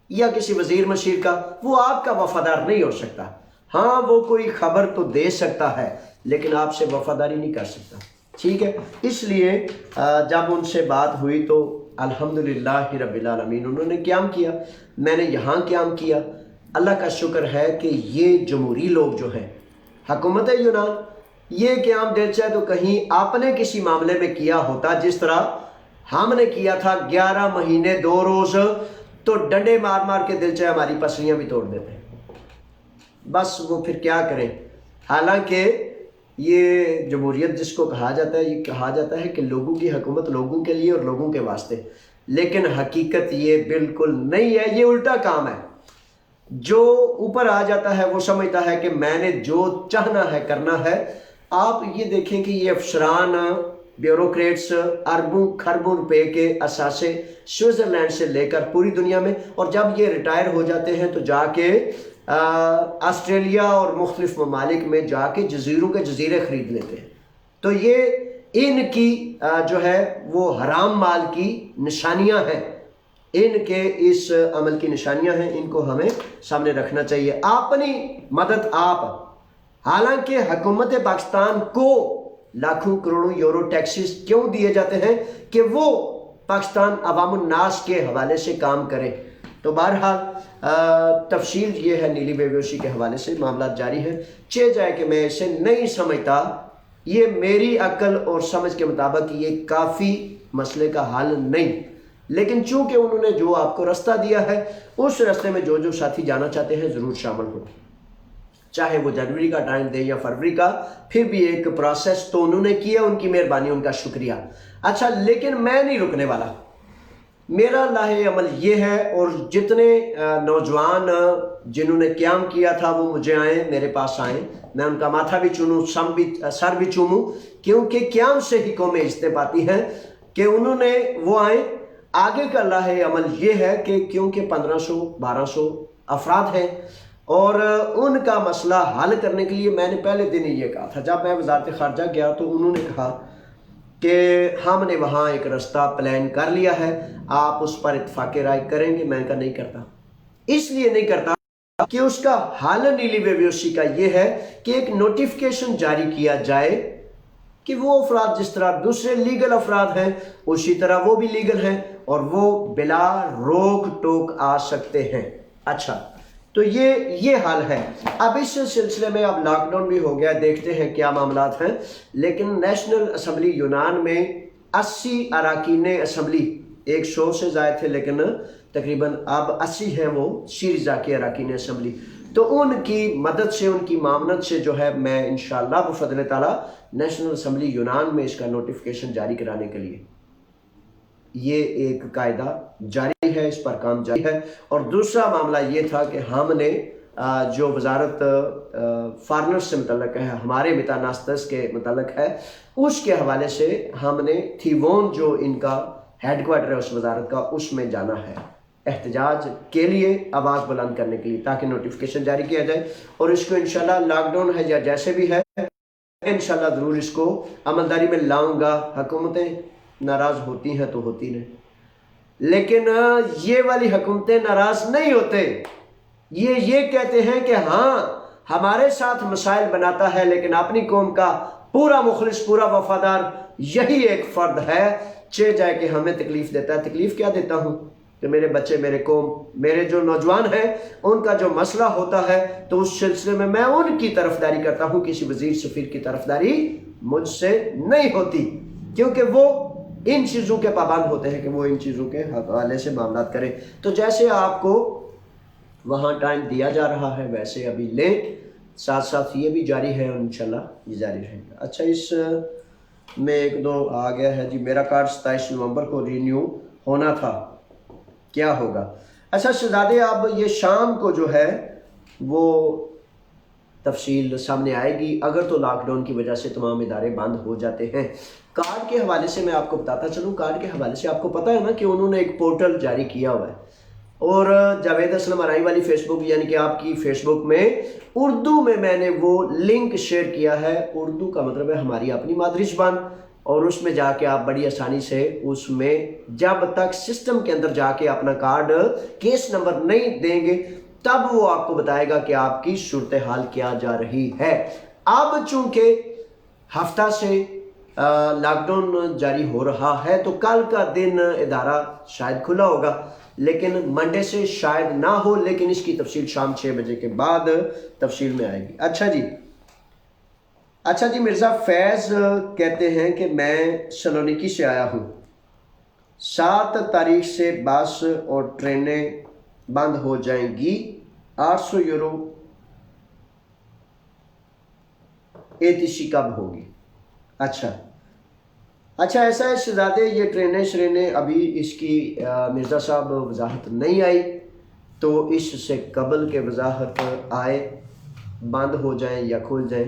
या किसी वजीर मशीर का, वो आपका वफादार नहीं हो सकता। हाँ, वो कोई खबर तो दे सकता है लेकिन आपसे वफादारी नहीं कर सकता। ठीक है, इसलिए जब उनसे बात हुई तो अल्हम्दुलिल्लाह रब्बिल आलमीन उन्होंने क़याम किया, मैंने यहाँ क़याम किया। अल्लाह का शुक्र है कि ये जमहूरी लोग जो हैं, हुकूमत यूनान, ये क़याम दिल चाहे तो कहीं आपने किसी मामले में किया होता, जिस तरह हमने किया था 11 महीने 2 रोज़, तो डंडे मार मार के दिल चाहे हमारी पसलियाँ भी तोड़ देते हैं। बस वो फिर क्या करें। हालांकि ये जमहूरियत जिसको कहा जाता है, ये कहा जाता है कि लोगों की हुकूमत लोगों के लिए और लोगों के वास्ते, लेकिन हकीकत ये बिल्कुल नहीं है, ये उल्टा काम है। जो ऊपर आ जाता है वो समझता है कि मैंने जो चाहना है करना है। आप ये देखें कि ये अफसरान, ब्यूरोक्रेट्स अरबों खरबों रुपए के असासे स्विट्ज़रलैंड से लेकर पूरी दुनिया में, और जब ये रिटायर हो जाते हैं तो जाके ऑस्ट्रेलिया और मुख्तलिफ ममालिक में जाके जजीरों के जजीरे खरीद लेते हैं। तो ये इनकी जो है वो हराम माल की निशानियां हैं, इनके इस अमल की निशानियां हैं, इनको हमें सामने रखना चाहिए। अपनी मदद आप, हालांकि हुकूमत पाकिस्तान को लाखों करोड़ों यूरो टैक्सेस क्यों दिए जाते हैं कि वो पाकिस्तान अवामुन नास के हवाले से काम करें। तो बहरहाल तफसील ये है नीली बेबेहोशी के हवाले से, मामला जारी है। चे जाए कि मैं इसे नहीं समझता, ये मेरी अक्ल और समझ के मुताबिक ये काफ़ी मसले का हल नहीं, लेकिन चूंकि उन्होंने जो आपको रास्ता दिया है, उस रास्ते में जो जो साथी जाना चाहते हैं ज़रूर शामिल हो। चाहे वो जनवरी का टाइम दे या फरवरी का, फिर भी एक प्रोसेस तो उन्होंने किया, उनकी मेहरबानी, उनका शुक्रिया। अच्छा, लेकिन मैं नहीं रुकने वाला, मेरा लाहे अमल ये है, और जितने नौजवान जिन्होंने क़याम किया था वो मुझे आए, मेरे पास आए, मैं उनका माथा भी चूमूं, सर भी चूमूं, क्योंकि क़याम से ही कौमें इज्जत पाती हैं कि उन्होंने वो आए। आगे का लाहे अमल ये है कि क्योंकि 1500-1200 अफराद हैं और उनका मसला हल करने के लिए मैंने पहले दिन ही ये कहा था, जब मैं वज़ारत ख़ारजा गया तो उन्होंने कहा कि हमने वहाँ एक रास्ता प्लान कर लिया है, आप उस पर इत्फाक़ राय करेंगे। मैंने कहा नहीं करता, इसलिए नहीं करता कि उसका हल नीली बेबसी का ये है कि एक नोटिफिकेशन जारी किया जाए कि वो अफराद जिस तरह दूसरे लीगल अफराद हैं उसी तरह वो भी लीगल हैं और वो बिला रोक टोक आ सकते हैं। अच्छा, तो ये हाल है। अब इस सिलसिले में अब लॉकडाउन भी हो गया, देखते हैं क्या मामलात हैं। लेकिन नेशनल असम्बली यूनान में 80 अरकान असम्बली, 100 से ज़ायद थे लेकिन तकरीबन अब 80 हैं वो सीरिज़ा के अरकान असम्बली। तो उनकी मदद से, उनकी मामनत से जो है, मैं इंशाअल्लाह बफ़ज़ल ताला नेशनल असम्बली यूनान में इसका नोटिफिकेशन जारी कराने के लिए ये एक कायदा जारी है, इस पर काम जारी है। और दूसरा मामला ये था कि हमने जो वजारत फार्नर्स से मुतल्लक है, हमारे मितानास्तस के मुतल्लक है, उसके हवाले से हमने थीवोन जो इनका हेड क्वार्टर है उस वजारत का, उसमें जाना है एहतजाज के लिए, आवाज़ बुलंद करने के लिए, ताकि नोटिफिकेशन जारी किया जाए। और इसको इंशाल्लाह लॉकडाउन है या जैसे भी है, इंशाल्लाह ज़रूर इसको अमलदारी में लाऊंगा। हुकूमतें नाराज़ होती हैं तो होती नहीं, लेकिन ये वाली हुकूमतें नाराज़ नहीं होते, ये कहते हैं कि हाँ हमारे साथ मसाइल बनाता है, लेकिन अपनी कौम का पूरा मुखलिस, पूरा वफादार यही एक फ़र्द है, चे जाए कि हमें तकलीफ़ देता है। तकलीफ़ क्या देता हूँ कि मेरे बच्चे, मेरे कौम, मेरे जो नौजवान हैं, उनका जो मसला होता है तो उस सिलसिले में मैं उनकी तरफदारी करता हूँ, किसी वज़ीर सफ़ीर की तरफदारी मुझसे नहीं होती, क्योंकि वो इन चीज़ों के पाबंद होते हैं कि वो इन चीज़ों के हवाले से मामलात करें। तो जैसे आपको वहाँ टाइम दिया जा रहा है वैसे अभी लें, साथ साथ ये भी जारी है और इंशाल्लाह ये जारी रहेगा। अच्छा, इस में एक दो आ गया है जी, मेरा कार्ड 27 नवंबर को रिन्यू होना था, क्या होगा? अच्छा शहजादे, अब ये शाम को जो है वो तफसील सामने आएगी। अगर तो लॉकडाउन की वजह से तमाम इदारे बंद हो जाते हैं। कार्ड के हवाले से मैं आपको बताता चलूँ, कार्ड के हवाले से आपको पता है ना कि उन्होंने एक पोर्टल जारी किया हुआ है, और जावेद असलम अराई वाली फेसबुक यानी कि आपकी फेसबुक में उर्दू में मैंने वो लिंक शेयर किया है। उर्दू का मतलब है हमारी अपनी मादरी ज़बान, और उसमें जाके आप बड़ी आसानी से उसमें जब तक सिस्टम के अंदर जाके अपना कार्ड केस नंबर नहीं देंगे तब वो आपको बताएगा कि आपकी सूरत हाल क्या जा रही है। अब चूंकि हफ्ता से लॉकडाउन जारी हो रहा है तो कल का दिन इदारा शायद खुला होगा, लेकिन मंडे से शायद ना हो, लेकिन इसकी तफसील शाम 6 बजे के बाद तफसील में आएगी। अच्छा जी, मिर्ज़ा फैज़ कहते हैं कि मैं सलोनिकी से आया हूँ, 7 तारीख से बस और ट्रेनें बंद हो जाएंगी, 800 यूरो ATC कब होगी? अच्छा ऐसा है शहजादे, ये ट्रेनें अभी इसकी मिर्ज़ा साहब वजाहत नहीं आई, तो इससे कबल के वजाहत आए, बंद हो जाएं या खुल जाएं,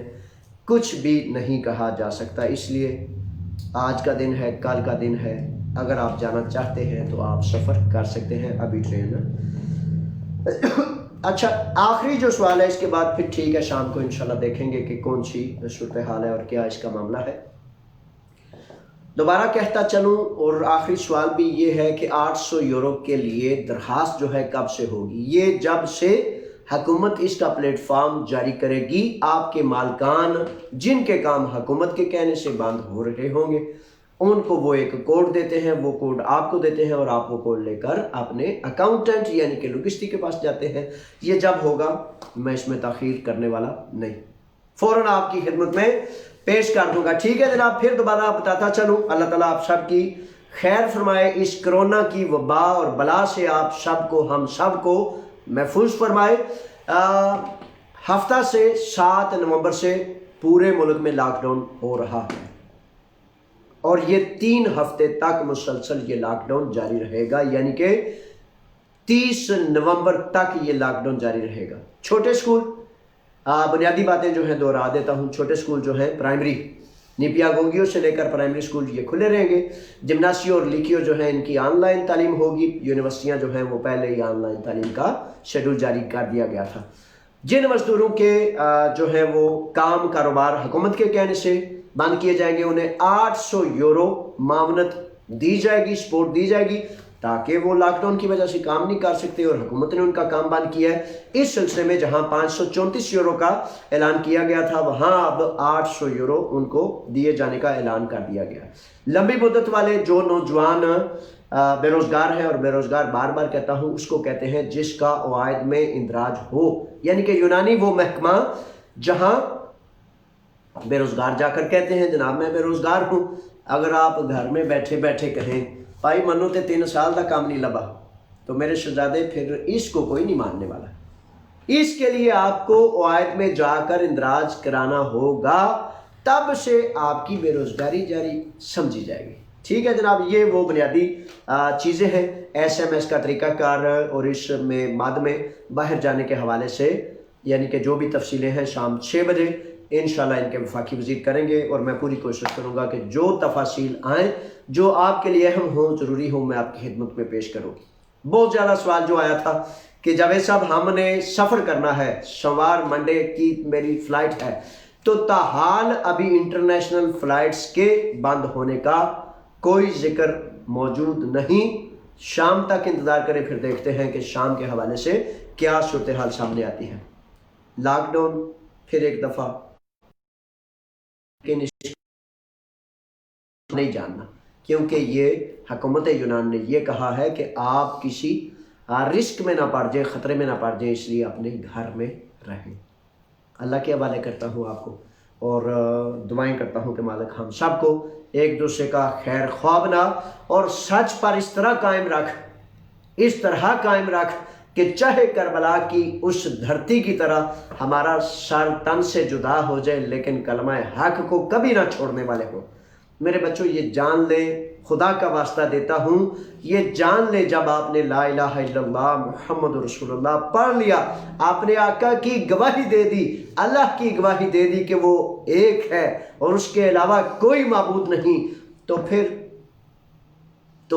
कुछ भी नहीं कहा जा सकता। इसलिए आज का दिन है, कल का दिन है, अगर आप जाना चाहते हैं तो आप सफ़र कर सकते हैं अभी ट्रेन। अच्छा, आखिरी जो सवाल है, इसके बाद फिर ठीक है शाम को इंशाल्लाह देखेंगे कि कौन सी सूरत हाल है और क्या इसका मामला है। दोबारा कहता चलूँ, और आखिरी सवाल भी ये है कि 800 यूरो के लिए दरखास्त जो है कब से होगी? ये जब से हुकूमत इसका प्लेटफॉर्म जारी करेगी, आपके मालकान जिनके काम हुकूमत के कहने से बंद हो रहे होंगे उनको वो एक कोड देते हैं, वो कोड आपको देते हैं और आप वो कोड लेकर अपने अकाउंटेंट यानी कि लुगिस्टी के पास जाते हैं। ये जब होगा मैं इसमें ताख़ीर करने वाला नहीं, फ़ौरन आपकी खिदमत में पेश कर दूंगा। ठीक है जनाब, फिर दोबारा बताता चलूँ, अल्लाह ताला आप सब की खैर फरमाए, इस कोरोना की वबा और बला से आप सबको, हम सबको महफूज फरमाए। हफ्ता से 7 नवंबर से पूरे मुल्क में लॉकडाउन हो रहा है और ये 3 हफ्ते तक मुसलसल ये लॉकडाउन जारी रहेगा, यानी कि 30 नवंबर तक ये लॉकडाउन जारी रहेगा। छोटे स्कूल, बुनियादी बातें जो हैं दोहरा देता हूँ। छोटे स्कूल जो हैं प्राइमरी, निपिया गोंगियों से लेकर प्राइमरी स्कूल ये खुले रहेंगे। जिम्नासियो और लिखियो जो है इनकी ऑनलाइन तालीम होगी। यूनिवर्सिटियाँ जो हैं वो पहले ही ऑनलाइन तालीम का शेड्यूल जारी कर दिया गया था। जिन मजदूरों के जो है वो काम कारोबार हुकूमत के कहने से बंद किए जाएंगे, उन्हें 800 यूरो मावनत दी जाएगी, सपोर्ट दी जाएगी, ताकि वो लॉकडाउन की वजह से काम नहीं कर सकते और हुकूमत ने उनका काम बंद किया है। इस सिलसिले में जहां 534 यूरो का ऐलान किया गया था, वहां अब 800 यूरो उनको दिए जाने का ऐलान कर दिया गया। लंबी मुद्दत वाले जो नौजवान बेरोजगार हैं, और बेरोजगार बार बार कहता हूं, उसको कहते हैं जिसका ओआयद में इंदराज हो, यानी कि यूनानी वो महकमा जहां बेरोजगार जाकर कहते हैं जनाब मैं बेरोजगार हूं। अगर आप घर में बैठे बैठे कहें भाई मनु ते 3 साल का काम नहीं लबा, तो मेरे शहजादे फिर इसको कोई नहीं मानने वाला। इसके लिए आपको ओआयद में जाकर इंदराज कराना होगा, तब से आपकी बेरोजगारी जारी समझी जाएगी। ठीक है जनाब, ये वो बुनियादी चीज़ें हैं। SMS का तरीक़ाकार और इसमें बाद में बाहर जाने के हवाले से, यानी कि जो भी तफसीलें हैं शाम 6 बजे इंशाल्लाह इनके वफाकी वज़ीर करेंगे, और मैं पूरी कोशिश करूँगा कि जो तफासील आएँ जो आपके लिए अहम हो, ज़रूरी हो, मैं आपकी खिदमत में पेश करूँ। बहुत ज़्यादा सवाल जो आया था कि जावेद साहब हमने सफ़र करना है, सोमवार मंडे की मेरी फ़्लाइट है, तो ताहाल अभी इंटरनेशनल फ़्लाइट्स के बंद होने का कोई जिक्र मौजूद नहीं। शाम तक इंतज़ार करें, फिर देखते हैं कि शाम के हवाले से क्या सूरत हाल सामने आती है। लॉकडाउन फिर एक दफ़ा नहीं जानना, क्योंकि ये हुकूमत यूनान ने ये कहा है कि आप किसी रिस्क में ना पड़ जाए, ख़तरे में ना पड़ जाए, इसलिए अपने घर में रहें। अल्लाह के हवाले करता हूँ आपको, और दुआएं करता हूँ कि मालिक हम सबको एक दूसरे का खैर ख्वाह बना और सच पर इस तरह कायम रख, इस तरह कायम रख कि चाहे करबला की उस धरती की तरह हमारा सर तन से जुदा हो जाए, लेकिन कलमा हक को कभी ना छोड़ने वाले हो। मेरे बच्चों ये जान ले, खुदा का वास्ता देता हूँ, ये जान ले, जब आपने ला इलाहा इल्लल्लाह मुहम्मद रसूलुल्लाह पढ़ लिया, आपने आका की गवाही दे दी, अल्लाह की गवाही दे दी कि वो एक है और उसके अलावा कोई माबूद नहीं, तो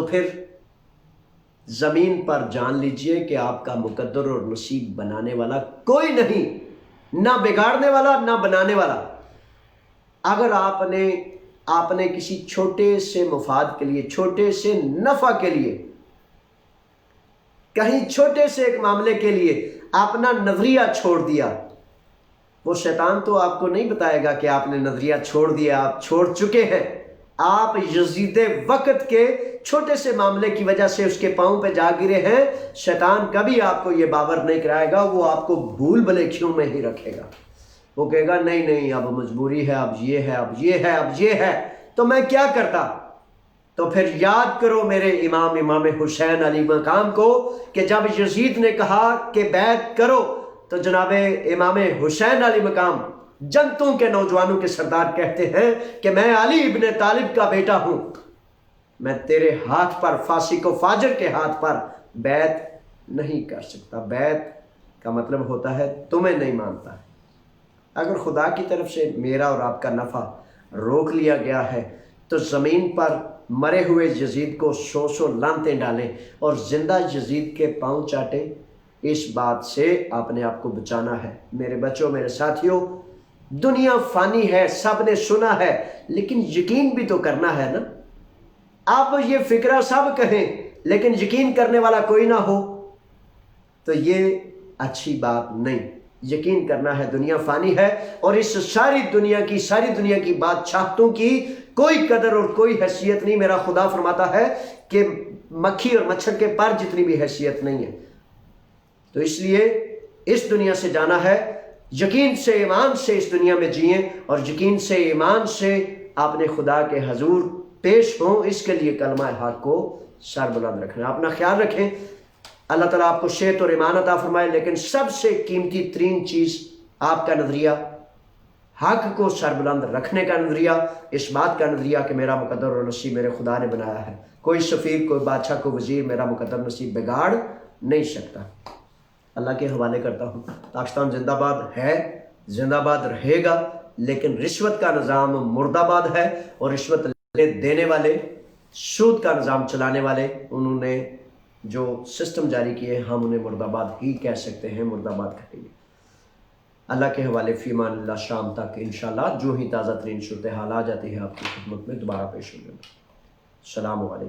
फिर ज़मीन पर जान लीजिए कि आपका मुकद्दर और नसीब बनाने वाला कोई नहीं, ना बिगाड़ने वाला ना बनाने वाला। अगर आपने किसी छोटे से मुफाद के लिए, छोटे से नफ़ा के लिए, कहीं छोटे से एक मामले के लिए अपना नजरिया छोड़ दिया, वो शैतान तो आपको नहीं बताएगा कि आपने नजरिया छोड़ दिया, आप छोड़ चुके हैं। आप यजीदे वक्त के छोटे से मामले की वजह से उसके पाँव पे जा गिरे हैं। शैतान कभी आपको ये बावर नहीं कराएगा, वो आपको भूल भलेखियों में ही रखेगा। वो कहेगा नहीं नहीं अब मजबूरी है, अब ये है, अब ये है, अब ये है, तो मैं क्या करता। तो फिर याद करो मेरे इमाम हुसैन अली मकाम को, कि जब यजीद ने कहा कि बैत करो, तो जनाब इमाम हुसैन अली मकाम जनतों के नौजवानों के सरदार कहते हैं कि मैं अली इब्ने तालिब का बेटा हूं, मैं तेरे हाथ पर, फासी को फाजर के हाथ पर बैत नहीं कर सकता। बैत का मतलब होता है तुम्हें नहीं मानता। अगर खुदा की तरफ से मेरा और आपका नफ़ा रोक लिया गया है, तो ज़मीन पर मरे हुए यजीद को 100 लानतें डालें और ज़िंदा यजीद के पाँव चाटें। इस बात से आपने आपको बचाना है। मेरे बच्चों, मेरे साथियों, दुनिया फ़ानी है, सब ने सुना है, लेकिन यकीन भी तो करना है ना। आप ये फिक्रा सब कहें, लेकिन यकीन करने वाला कोई ना हो, तो ये अच्छी बात नहीं। यकीन करना है, दुनिया फ़ानी है, और इस सारी दुनिया की बादशाहतों की कोई कदर और कोई हैसियत नहीं। मेरा खुदा फरमाता है कि मक्खी और मच्छर के पर जितनी भी हैसियत नहीं है। तो इसलिए इस दुनिया से जाना है, यकीन से ईमान से इस दुनिया में जिए, और यकीन से ईमान से आपने खुदा के हजूर पेश हों। इसके लिए कलमा हक को सर बुलंद रखना। अपना ख्याल रखें, अल्लाह ताला आपको सेहत और ईमान अता फरमाए, लेकिन सबसे कीमती तरीन चीज़ आपका नज़रिया, हक को सरबुलंद रखने का नज़रिया, इस बात का नज़रिया कि मेरा मुकद्दर और नसीब मेरे खुदा ने बनाया है, कोई सफ़ीर, कोई बादशाह, कोई वज़ीर मेरा मुकद्दर नसीब बिगाड़ नहीं सकता। अल्लाह के हवाले करता हूँ। पाकिस्तान जिंदाबाद है, जिंदाबाद रहेगा, लेकिन रिश्वत का निज़ाम मुर्दाबाद है, और रिश्वत देने वाले, सूद का निज़ाम चलाने वाले, उन्होंने जो सिस्टम जारी किए हम उन्हें मुर्दाबाद ही कह सकते हैं, मुर्दाबाद कहेंगे। अल्लाह के हवाले फ़ीमान अल्लाह। शाम तक इंशाअल्लाह जो ही ताज़ा तरीन सूरत हाल आ जाती है आपकी खिदमत में दोबारा पेश होंगे। अस्सलामु अलैकुम।